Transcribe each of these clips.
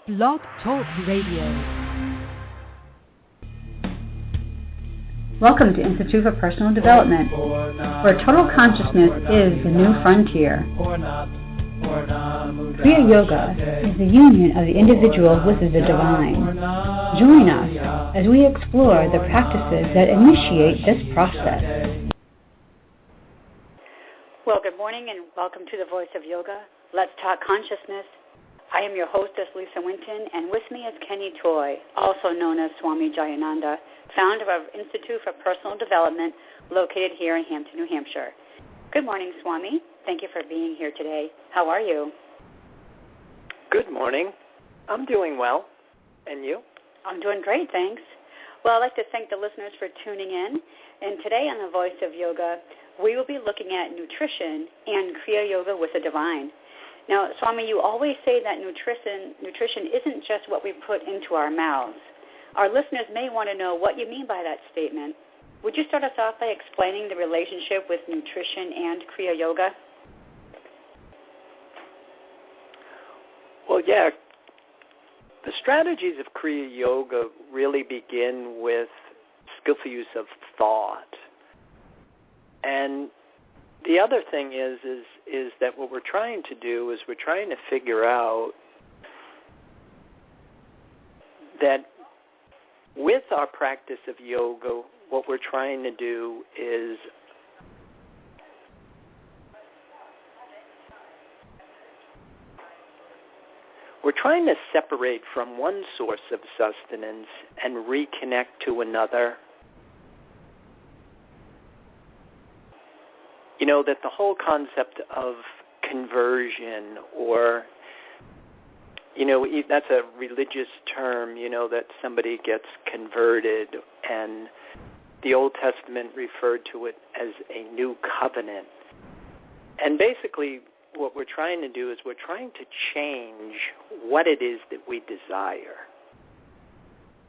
Blog Talk Radio. Welcome to Institute for Personal Development, where total consciousness is the new frontier. Kriya Yoga is the union of the individual with the divine. Join us as we explore the practices that initiate this process. Well, good morning and welcome to the Voice of Yoga. Let's talk consciousness. I am your hostess, Winton, and with me is Kenny Toy, also known as Swami Jayananda, founder of Institute for Personal Development, located here in Hampton, New Hampshire. Good morning, Swami. Thank you for being here today. How are you? Good morning. I'm doing well. And you? I'm doing great, thanks. Well, I'd like to thank the listeners for tuning in. And today on the Voice of Yoga, we will be looking at nutrition and Kriya Yoga with the divine. Now, Swami, you always say that nutrition isn't just what we put into our mouths. Our listeners may want to know what you mean by that statement. Would you start us off by explaining the relationship with nutrition and Kriya Yoga? Well, yeah. The strategies of Kriya Yoga really begin with skillful use of thought. And the other thing is that what we're trying to do is we're trying to figure out that with our practice of yoga, what we're trying to do is we're trying to separate from one source of sustenance and reconnect to another. You know, that the whole concept of conversion or, you know, that's a religious term, you know, that somebody gets converted, and the Old Testament referred to it as a new covenant. And basically what we're trying to do is we're trying to change what it is that we desire.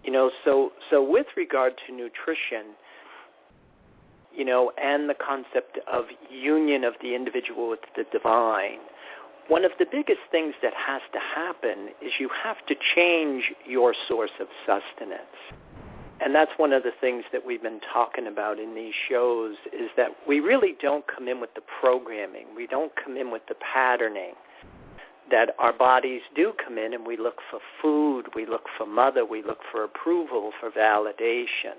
You know, so with regard to nutrition, you know, and the concept of union of the individual with the divine, one of the biggest things that has to happen is you have to change your source of sustenance. And that's one of the things that we've been talking about in these shows, is that we really don't come in with the programming. We don't come in with the patterning. That our bodies do come in and we look for food, we look for mother, we look for approval, for validation.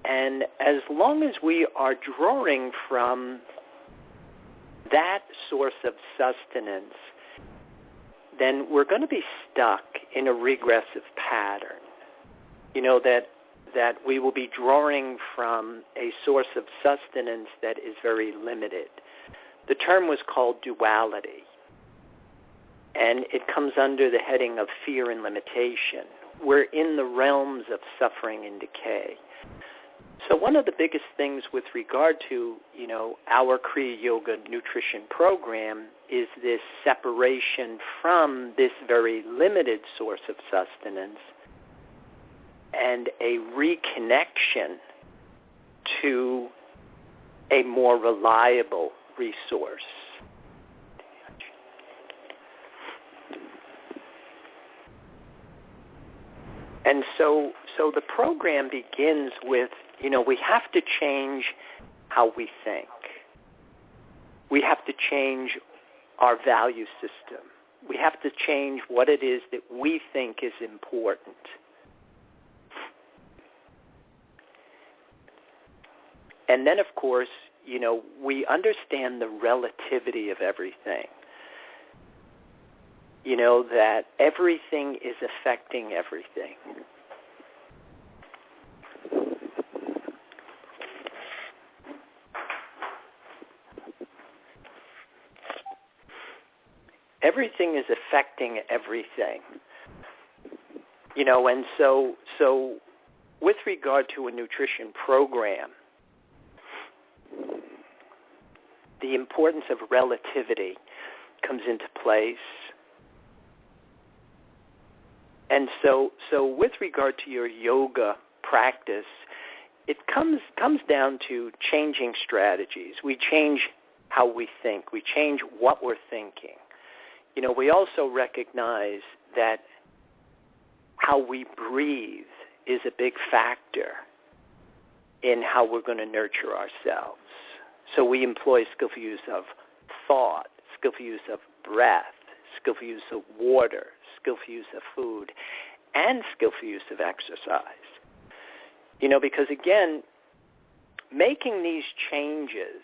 And as long as we are drawing from that source of sustenance, then we're going to be stuck in a regressive pattern. You know, that we will be drawing from a source of sustenance that is very limited. The term was called duality, and it comes under the heading of fear and limitation. We're in the realms of suffering and decay. So one of the biggest things with regard to, you know, our Kriya Yoga nutrition program is this separation from this very limited source of sustenance and a reconnection to a more reliable resource. And so the program begins with, you know, we have to change how we think. We have to change our value system. We have to change what it is that we think is important. And then, of course, you know, we understand the relativity of everything. You know, that everything is affecting everything. Everything is affecting everything. You know, and so with regard to a nutrition program, the importance of relativity comes into place. And so with regard to your yoga practice, it comes down to changing strategies. We change how we think. We change what we're thinking. You know, we also recognize that how we breathe is a big factor in how we're going to nurture ourselves. So we employ skillful use of thought, skillful use of breath, skillful use of water, skillful use of food, and skillful use of exercise. Because again, making these changes,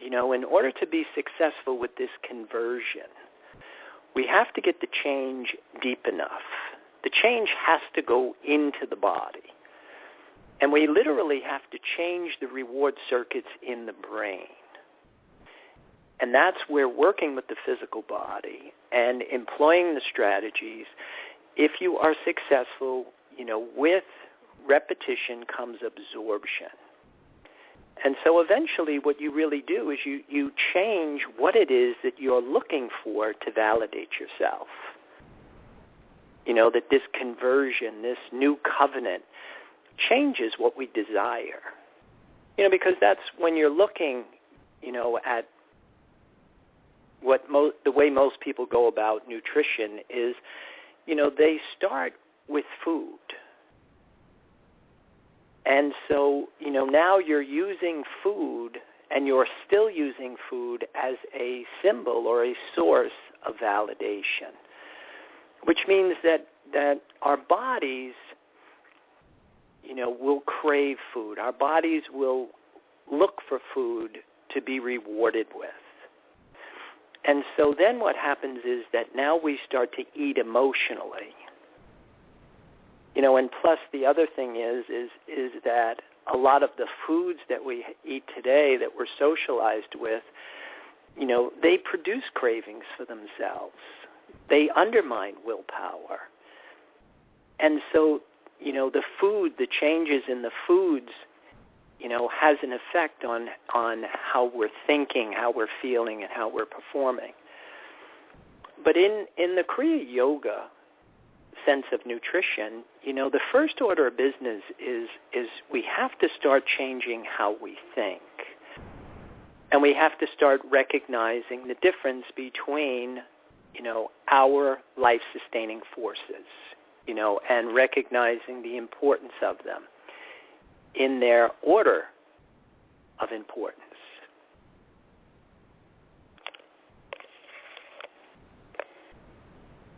in order to be successful with this conversion, we have to get the change deep enough. The change has to go into the body. And we literally have to change the reward circuits in the brain. And that's where working with the physical body and employing the strategies, if you are successful, with repetition comes absorption. And so eventually what you really do is you change what it is that you're looking for to validate yourself. That this conversion, this new covenant, changes what we desire. Because that's when you're looking, at what the way most people go about nutrition is, they start with food. And so, now you're using food, and you're still using food as a symbol or a source of validation, which means that our bodies, will crave food. Our bodies will look for food to be rewarded with. And so then what happens is that now we start to eat emotionally. And plus the other thing is that a lot of the foods that we eat today that we're socialized with, they produce cravings for themselves. They undermine willpower. And so, the food, the changes in the foods, has an effect on how we're thinking, how we're feeling, and how we're performing. But in the Kriya Yoga sense of nutrition, the first order of business is we have to start changing how we think. And we have to start recognizing the difference between, our life-sustaining forces, and recognizing the importance of them in their order of importance.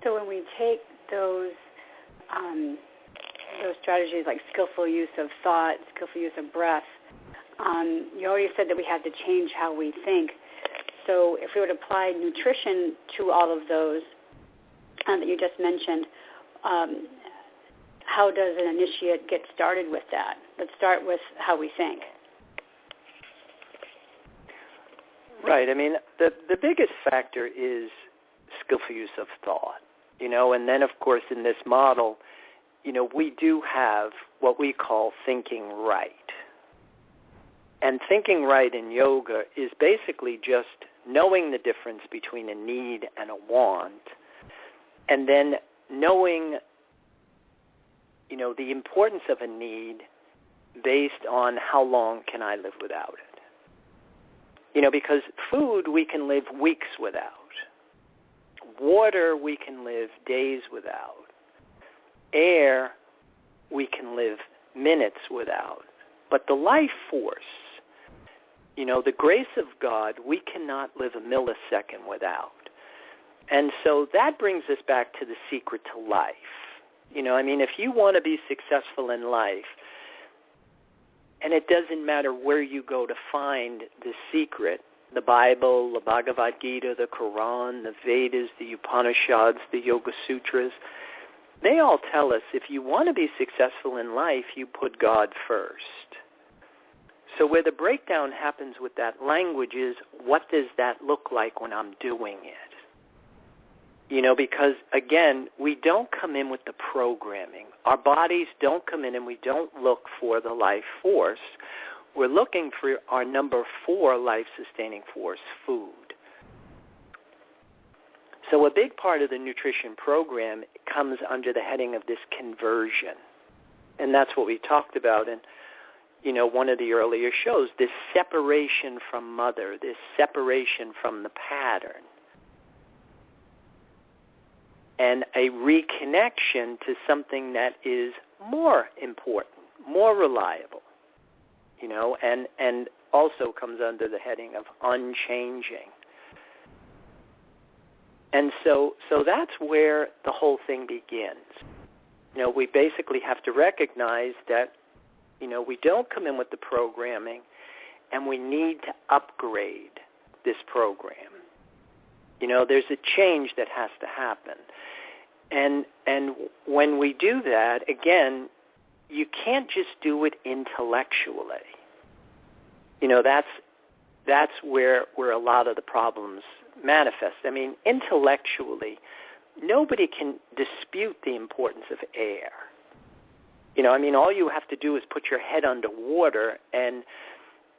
So when we take those strategies like skillful use of thought, skillful use of breath, you already said that we have to change how we think. So if we would apply nutrition to all of those that you just mentioned, how does an initiate get started with that? Let's start with how we think. Right. I mean, the biggest factor is skillful use of thought, and then, of course, in this model, we do have what we call thinking right. And thinking right in yoga is basically just knowing the difference between a need and a want, and then knowing, the importance of a need based on how long can I live without it. Because food we can live weeks without. Water we can live days without. Air we can live minutes without. But the life force, the grace of God, we cannot live a millisecond without. And so that brings us back to the secret to life. If you want to be successful in life, and it doesn't matter where you go to find the secret, the Bible, the Bhagavad Gita, the Quran, the Vedas, the Upanishads, the Yoga Sutras, they all tell us if you want to be successful in life, you put God first. So where the breakdown happens with that language is, what does that look like when I'm doing it? Because, again, we don't come in with the programming. Our bodies don't come in and we don't look for the life force. We're looking for our number 4 life-sustaining force, food. So a big part of the nutrition program comes under the heading of this conversion. And that's what we talked about in, one of the earlier shows, this separation from mother, this separation from the pattern. and a reconnection to something that is more important, more reliable, and also comes under the heading of unchanging. And so that's where the whole thing begins. We basically have to recognize that, we don't come in with the programming, and we need to upgrade this program. There's a change that has to happen. And when we do that, again, you can't just do it intellectually. That's where a lot of the problems manifest. I mean, intellectually, nobody can dispute the importance of air. All you have to do is put your head underwater and,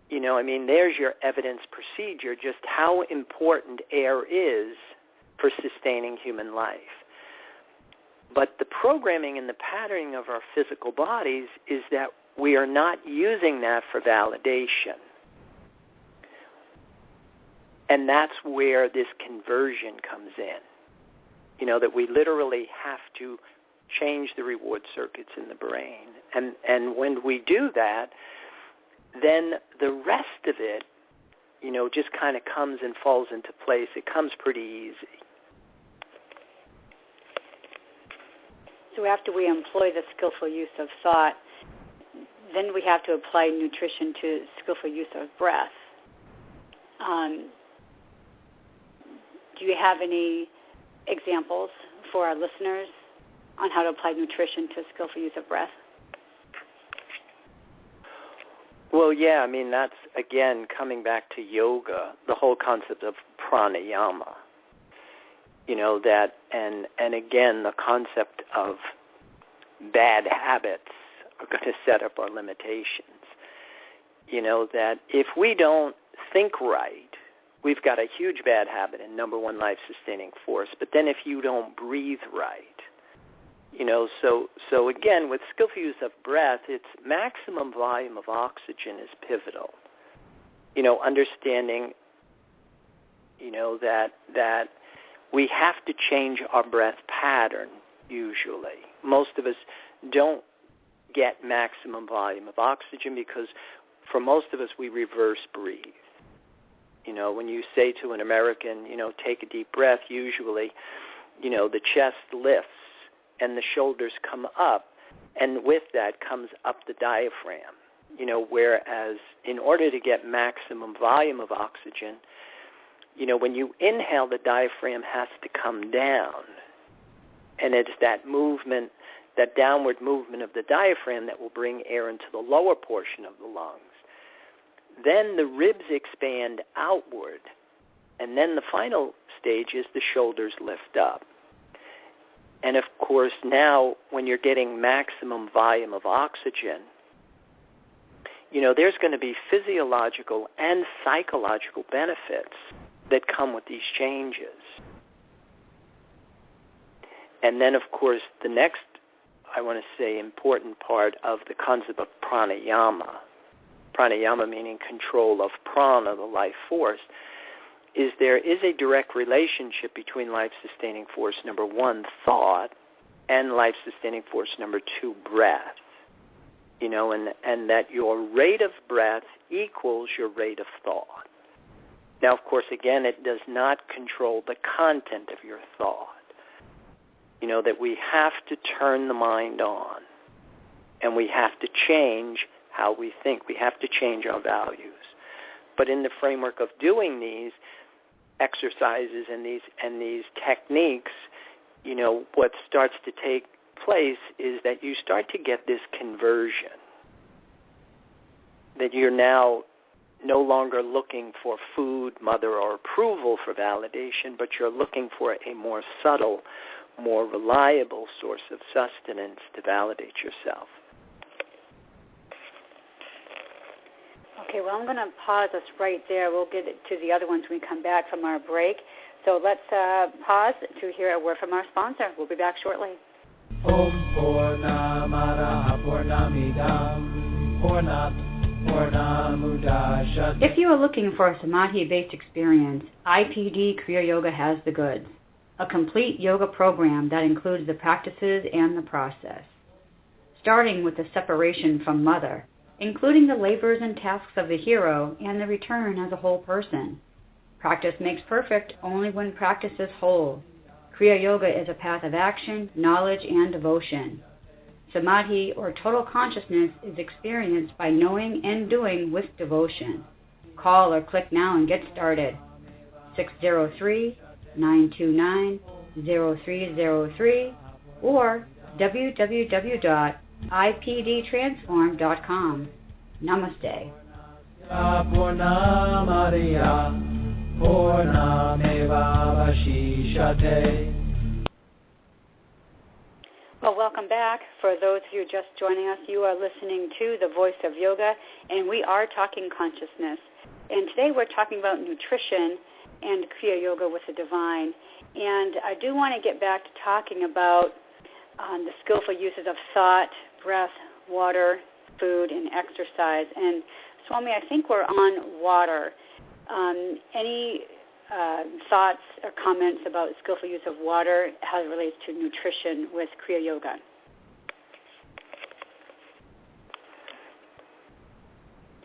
there's your evidence procedure, just how important air is for sustaining human life. But the programming and the patterning of our physical bodies is that we are not using that for validation. And that's where this conversion comes in. That we literally have to change the reward circuits in the brain. And when we do that, then the rest of it, just kind of comes and falls into place. It comes pretty easy. So after we employ the skillful use of thought, then we have to apply nutrition to skillful use of breath. Do you have any examples for our listeners on how to apply nutrition to skillful use of breath? Well, yeah, that's, again, coming back to yoga, the whole concept of pranayama, that, and again, the concept of bad habits are going to set up our limitations. That if we don't think right, we've got a huge bad habit and number one life-sustaining force. But then if you don't breathe right, so again, with skillful use of breath, its maximum volume of oxygen is pivotal. Understanding, that we have to change our breath pattern usually. Most of us don't get maximum volume of oxygen because for most of us, we reverse breathe. When you say to an American, take a deep breath, usually, the chest lifts and the shoulders come up, and with that comes up the diaphragm. Whereas in order to get maximum volume of oxygen, when you inhale, the diaphragm has to come down. And it's that movement, that downward movement of the diaphragm that will bring air into the lower portion of the lungs. Then the ribs expand outward, and then the final stage is the shoulders lift up. And of course, now when you're getting maximum volume of oxygen, there's going to be physiological and psychological benefits that come with these changes. And then, of course, the next, I want to say, important part of the concept of pranayama meaning control of prana, the life force, is there is a direct relationship between life-sustaining force number one, thought, and life-sustaining force number two, breath. And that your rate of breath equals your rate of thought. Now, of course, again, it does not control the content of your thought. That we have to turn the mind on, and we have to change how we think. We have to change our values. But in the framework of doing these exercises and these techniques, what starts to take place is that you start to get this conversion, that you're now no longer looking for food, mother, or approval for validation, but you're looking for a more subtle, more reliable source of sustenance to validate yourself. Okay, well, I'm going to pause us right there. We'll get to the other ones when we come back from our break. So let's pause to hear a word from our sponsor. We'll be back shortly. Om Purnamada Purnamidam Purnat Purnamudachat. If you are looking for a samadhi-based experience, IPD Kriya Yoga has the goods. a complete yoga program that includes the practices and the process, starting with the separation from mother, including the labors and tasks of the hero and the return as a whole person. Practice makes perfect only when practice is whole. Kriya Yoga is a path of action, knowledge, and devotion. Samadhi, or total consciousness, is experienced by knowing and doing with devotion. Call or click now and get started. 603-929-0303 or www.ipdtransform.com. Namaste. Well, welcome back. For those of you just joining us, you are listening to The Voice of Yoga, and we are talking consciousness. And today we're talking about nutrition and Kriya Yoga with the Divine. And I do want to get back to talking about the skillful uses of thought, breath, water, food, and exercise. And Swami, I think we're on water. Any thoughts or comments about skillful use of water, how it relates to nutrition with Kriya Yoga?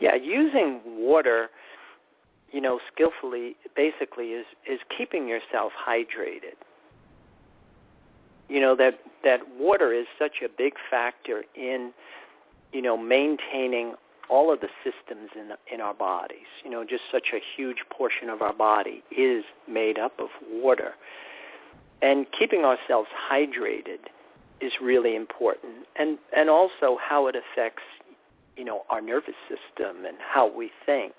Yeah, using water, skillfully, basically is keeping yourself hydrated. That water is such a big factor in, maintaining all of the systems in our bodies. Just such a huge portion of our body is made up of water. And keeping ourselves hydrated is really important. And also how it affects, our nervous system and how we think.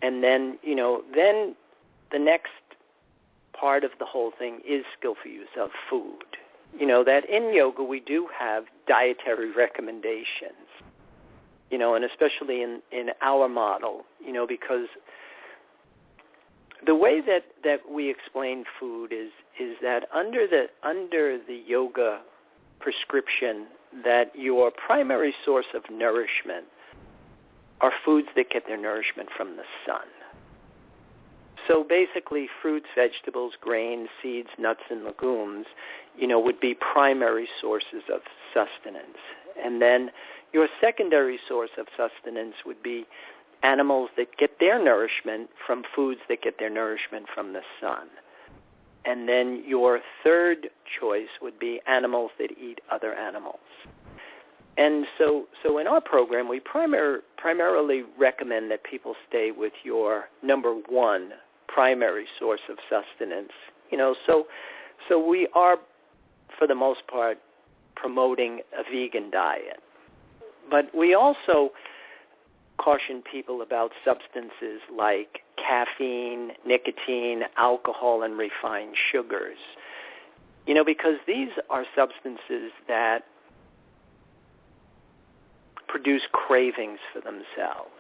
And then, then the next part of the whole thing is skillful use of food. That in yoga we do have dietary recommendations, and especially in our model, because the way that we explain food is that under the yoga prescription that your primary source of nourishment are foods that get their nourishment from the sun. So basically fruits, vegetables, grains, seeds, nuts, and legumes, would be primary sources of sustenance. And then your secondary source of sustenance would be animals that get their nourishment from foods that get their nourishment from the sun. And then your third choice would be animals that eat other animals. And so in our program, we primarily recommend that people stay with your number one primary source of sustenance. So we are, for the most part, promoting a vegan diet. But we also caution people about substances like caffeine, nicotine, alcohol, and refined sugars. Because these are substances that produce cravings for themselves.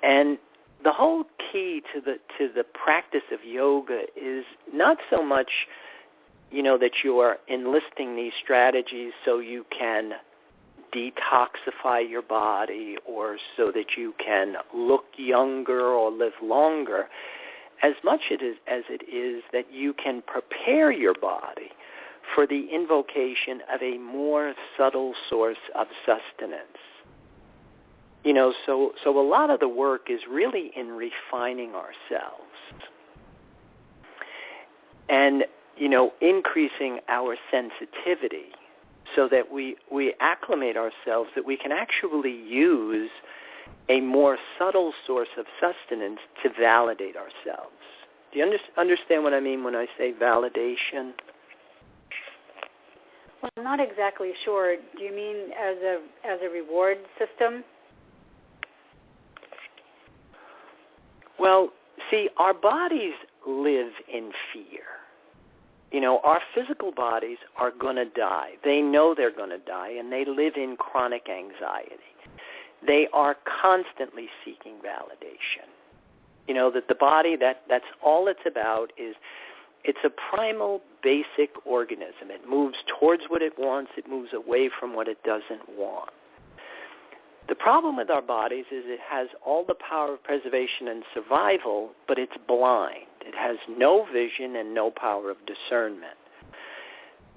And the whole key to the practice of yoga is not so much, that you are enlisting these strategies so you can detoxify your body or so that you can look younger or live longer, as much as it is that you can prepare your body for the invocation of a more subtle source of sustenance. So a lot of the work is really in refining ourselves and, increasing our sensitivity so that we acclimate ourselves, that we can actually use a more subtle source of sustenance to validate ourselves. Do you understand what I mean when I say validation? Well, I'm not exactly sure. Do you mean as a reward system? Well, see, our bodies live in fear. Our physical bodies are going to die. They know they're going to die, and they live in chronic anxiety. They are constantly seeking validation. That the body, that's all it's about is it's a primal, basic organism. It moves towards what it wants. It moves away from what it doesn't want. The problem with our bodies is it has all the power of preservation and survival, but it's blind. It has no vision and no power of discernment.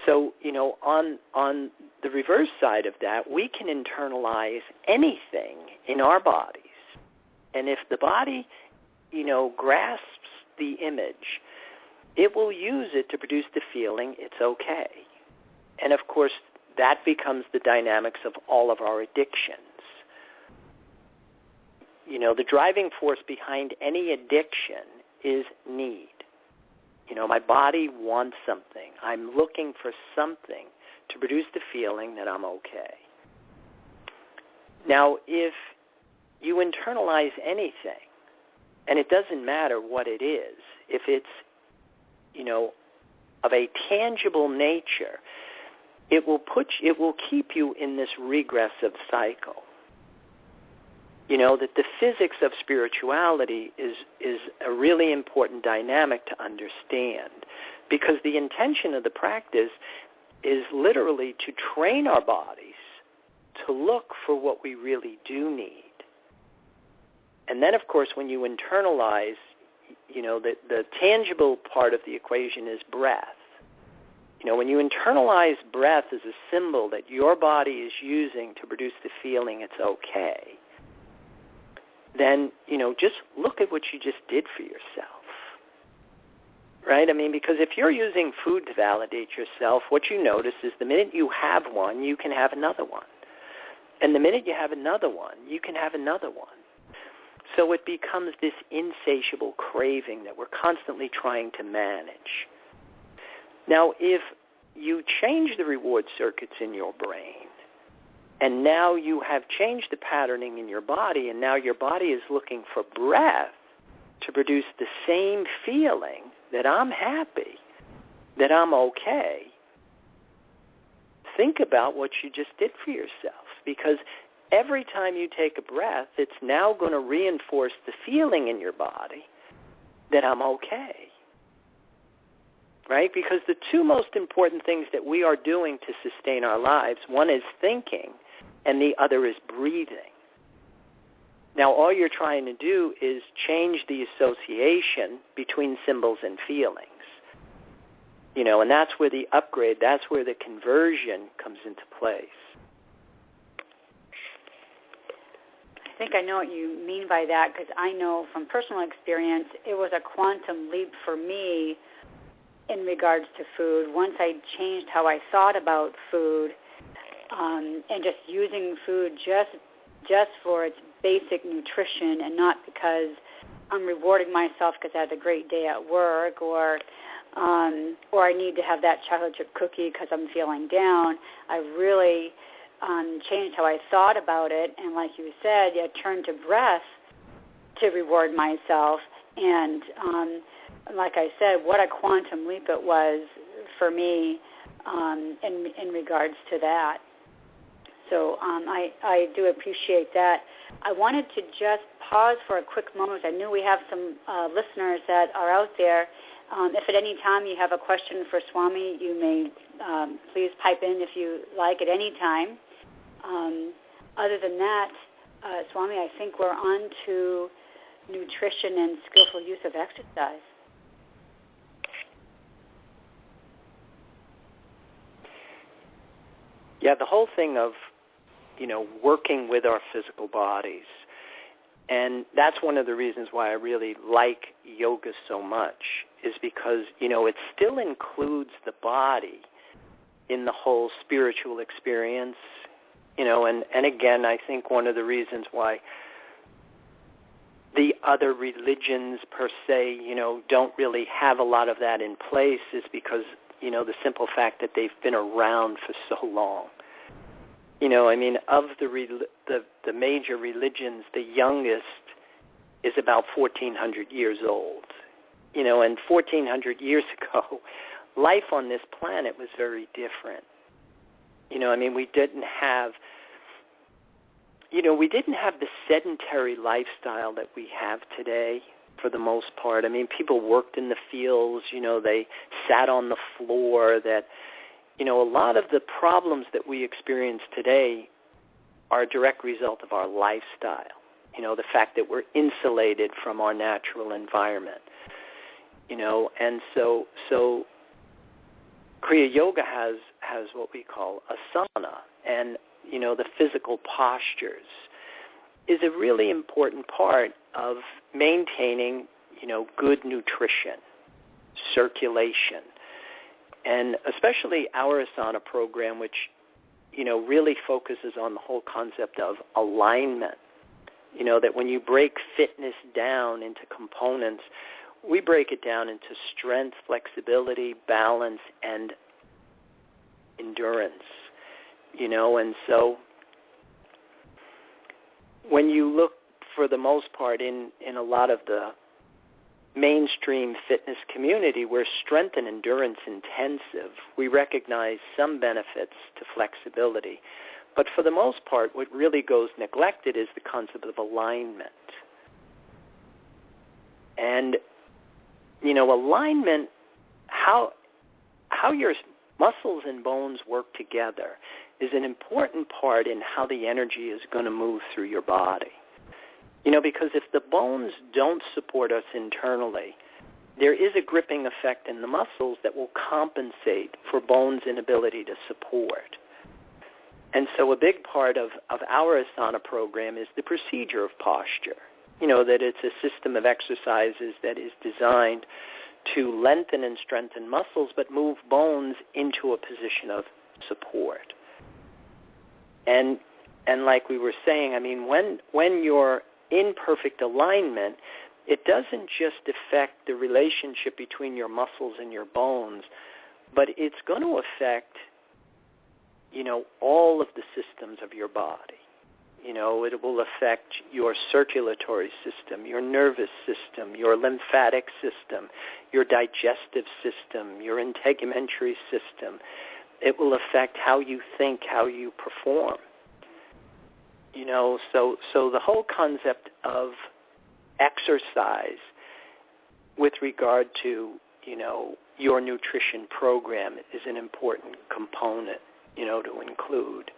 So, on the reverse side of that, we can internalize anything in our bodies. And if the body, grasps the image, it will use it to produce the feeling it's okay. And, of course, that becomes the dynamics of all of our addictions. The driving force behind any addiction is need. My body wants something. I'm looking for something to produce the feeling that I'm okay. Now, if you internalize anything, and it doesn't matter what it is, if it's, of a tangible nature, it will keep you in this regressive cycle. That the physics of spirituality is a really important dynamic to understand, because the intention of the practice is literally to train our bodies to look for what we really do need. And then, of course, when you internalize, the tangible part of the equation is breath. When you internalize breath as a symbol that your body is using to produce the feeling it's okay, then, just look at what you just did for yourself, right? Because if you're using food to validate yourself, what you notice is the minute you have one, you can have another one. And the minute you have another one, you can have another one. So it becomes this insatiable craving that we're constantly trying to manage. Now, if you change the reward circuits in your brain, and now you have changed the patterning in your body, and now your body is looking for breath to produce the same feeling that I'm happy, that I'm okay, think about what you just did for yourself, because every time you take a breath, it's now going to reinforce the feeling in your body that I'm okay, right? Because the two most important things that we are doing to sustain our lives, one is thinking, and the other is breathing. Now, all you're trying to do is change the association between symbols and feelings. And that's where the upgrade, that's where the conversion comes into place. I think I know what you mean by that, because I know from personal experience it was a quantum leap for me in regards to food. Once I changed how I thought about food, and just using food just for its basic nutrition, and not because I'm rewarding myself because I had a great day at work, or I need to have that chocolate chip cookie because I'm feeling down. I really changed how I thought about it, and like you said, I turned to breath to reward myself. And like I said, what a quantum leap it was for me in regards to that. So I do appreciate that. I wanted to just pause for a quick moment. I knew we have some listeners that are out there. If at any time you have a question for Swami, you may please pipe in if you like at any time. Other than that, Swami, I think we're on to nutrition and skillful use of exercise. Yeah, the whole thing of, working with our physical bodies. And that's one of the reasons why I really like yoga so much, is because, it still includes the body in the whole spiritual experience, and again, I think one of the reasons why the other religions per se, don't really have a lot of that in place is because, the simple fact that they've been around for so long. Of the major religions, the youngest is about 1,400 years old. And 1,400 years ago, life on this planet was very different. We didn't have, the sedentary lifestyle that we have today for the most part. People worked in the fields, they sat on the floor, that, a lot of the problems that we experience today are a direct result of our lifestyle. The fact that we're insulated from our natural environment. And so Kriya Yoga has what we call asana, and the physical postures is a really important part of maintaining good nutrition, circulation, and especially our asana program, which really focuses on the whole concept of alignment. That when you break fitness down into components, we break it down into strength, flexibility, balance, and endurance. And so when you look, for the most part, in a lot of the mainstream fitness community, we're strength and endurance intensive. We recognize some benefits to flexibility. But for the most part, what really goes neglected is the concept of alignment. And, alignment, how your muscles and bones work together is an important part in how the energy is going to move through your body. Because if the bones don't support us internally, there is a gripping effect in the muscles that will compensate for bones' inability to support. And so a big part of our asana program is the procedure of posture. That it's a system of exercises that is designed to lengthen and strengthen muscles, but move bones into a position of support. And like we were saying, when you're in perfect alignment, it doesn't just affect the relationship between your muscles and your bones, but it's going to affect, all of the systems of your body. It will affect your circulatory system, your nervous system, your lymphatic system, your digestive system, your integumentary system. It will affect how you think, how you perform. So the whole concept of exercise with regard to, your nutrition program is an important component, to include.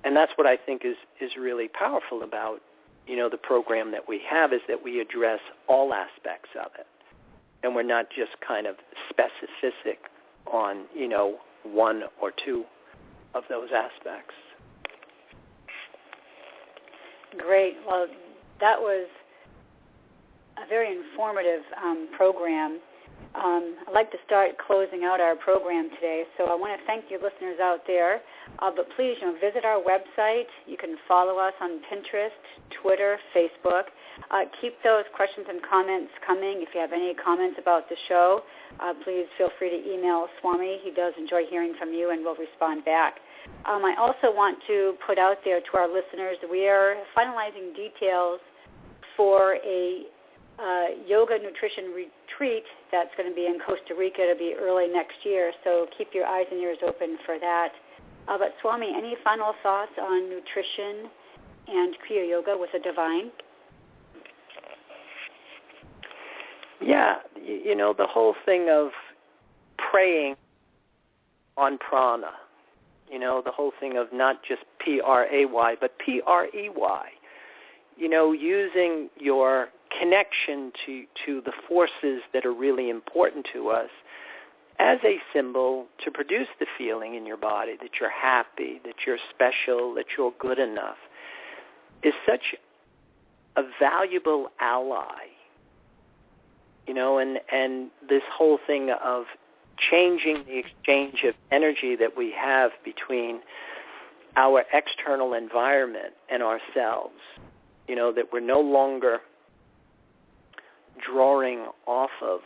And that's what I think is really powerful about, the program that we have, is that we address all aspects of it. And we're not just kind of specific on, one or two of those aspects. Great. Well, that was a very informative program. I'd like to start closing out our program today, so I want to thank you listeners out there. But please, visit our website. You can follow us on Pinterest, Twitter, Facebook. Keep those questions and comments coming. If you have any comments about the show, please feel free to email Swami. He does enjoy hearing from you, and we'll respond back. I also want to put out there to our listeners, we are finalizing details for a yoga nutrition retreat that's going to be in Costa Rica. It'll be early next year, so keep your eyes and ears open for that. But Swami, any final thoughts on nutrition and Kriya Yoga with the divine? Yeah, the whole thing of preying on prana, the whole thing of not just P-R-A-Y, but P-R-E-Y, using your connection to the forces that are really important to us as a symbol to produce the feeling in your body that you're happy, that you're special, that you're good enough, is such a valuable ally. And this whole thing of changing the exchange of energy that we have between our external environment and ourselves, that we're no longer drawing off of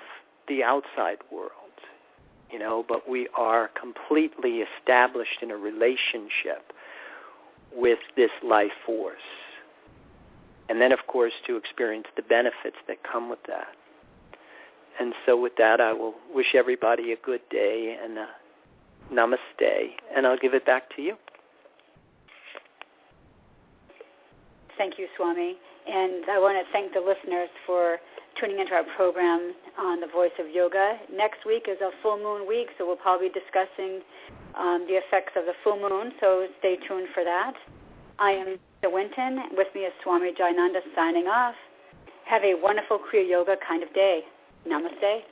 the outside world, but we are completely established in a relationship with this life force. And then, of course, to experience the benefits that come with that. And so with that, I will wish everybody a good day and a namaste, and I'll give it back to you. Thank you, Swami. And I want to thank the listeners for tuning into our program on The Voice of Yoga. Next week is a full moon week, so we'll probably be discussing the effects of the full moon, so stay tuned for that. I am Winton. With me is Swami Jayananda signing off. Have a wonderful Kriya Yoga kind of day. Namaste.